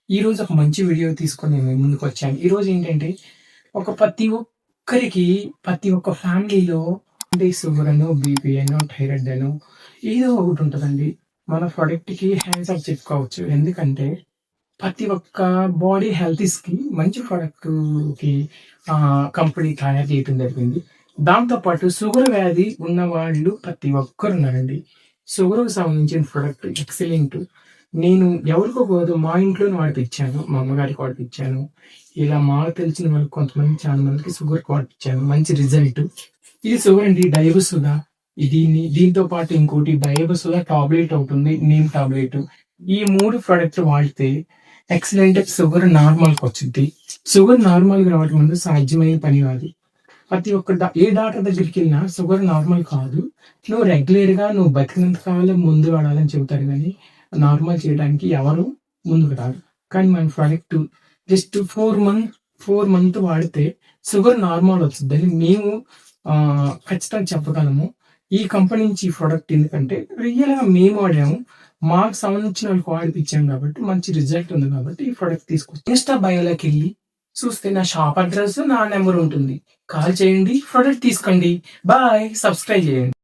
ఈరోజు ఒక మంచి వీడియో తీసుకొని నేను మీ ముందుకొచ్చాను. ఈరోజు ఏంటంటే, ప్రతి ఒక్కరికి, ప్రతి ఒక్క ఫ్యామిలీలో అంటే షుగర్ అనో, బీపీ అనో, థైరాయిడ్ అనో ఏదో ఒకటి ఉంటదండి. మన ప్రొడక్ట్‌కి హ్యాండ్స్ ఆఫ్ చెప్పుకోవచ్చు. ఎందుకంటే, ప్రతి ఒక్క బాడీ హెల్తీస్‌కి మంచి ప్రొడక్ట్‌కి కంపెనీ తయారు చేయటం జరిగింది. దాంతో పాటు షుగర్ వ్యాధి ఉన్నవాళ్ళు ప్రతి ఒక్కరున్నారండి. షుగర్‌కి సంబంధించిన ప్రొడక్ట్ ఎక్సలెంట్. నేను ఎవరికో కాదు, మా ఇంట్లోని వాడిపిచ్చాను. మా అమ్మగారికి వాడిపిచ్చాను. ఇలా మాకు తెలిసిన వాళ్ళకి కొంతమంది చాలా మందికి షుగర్‌కి వాడిపిచ్చాను. మంచి రిజల్ట్. ఇది షుగర్ అండి. డయాబెసుదా. దీంతో పాటు ఇంకోటి డయాబెసుదా టాబ్లెట్ ఒకటుంది. Neem tablet. ఈ 3 ప్రొడక్ట్‌లు వాడితే ఎక్సలెంట్ షుగర్ నార్మల్‌కొచ్చిద్ది. షుగర్ నార్మల్‌గా రావడం అనేది సాధ్యమైన పని కాదు. ప్రతి ఒక్క ఏ డాక్టర్ దగ్గరికెళ్ళినా షుగర్ నార్మల్ కాదు. నువ్వు బతికినంత కాలం ముందు వాడాలని చెబుతారు గానీ, నార్మల్ చేయడానికి ఎవరు ముందుకు రారు. కానీ మన ప్రొడక్ట్ జస్ట్ 4 మంత్ వాడితే షుగర్ నార్మల్ వచ్చిద్దని మేము ఖచ్చితంగా చెప్పగలము. ఈ కంపెనీ నుంచి ఈ ప్రొడక్ట్ ఎందుకంటే రియల్‌గా మేము వాడాము. మాకు సంబంధించిన వాళ్ళకి వాడిపిచ్చాం కాబట్టి మంచి రిజల్ట్ ఉంది కాబట్టి ఈ ప్రొడక్ట్ తీసుకొచ్చాం. ఇన్‌స్టా బయోలోకెళ్ళి చూస్తే నా షాప్ అడ్రెస్, నా నంబర్ ఉంటుంది. కాల్ చేయండి. ప్రొడక్ట్ తీసుకోండి. బాయ్. సబ్స్క్రైబ్ చేయండి.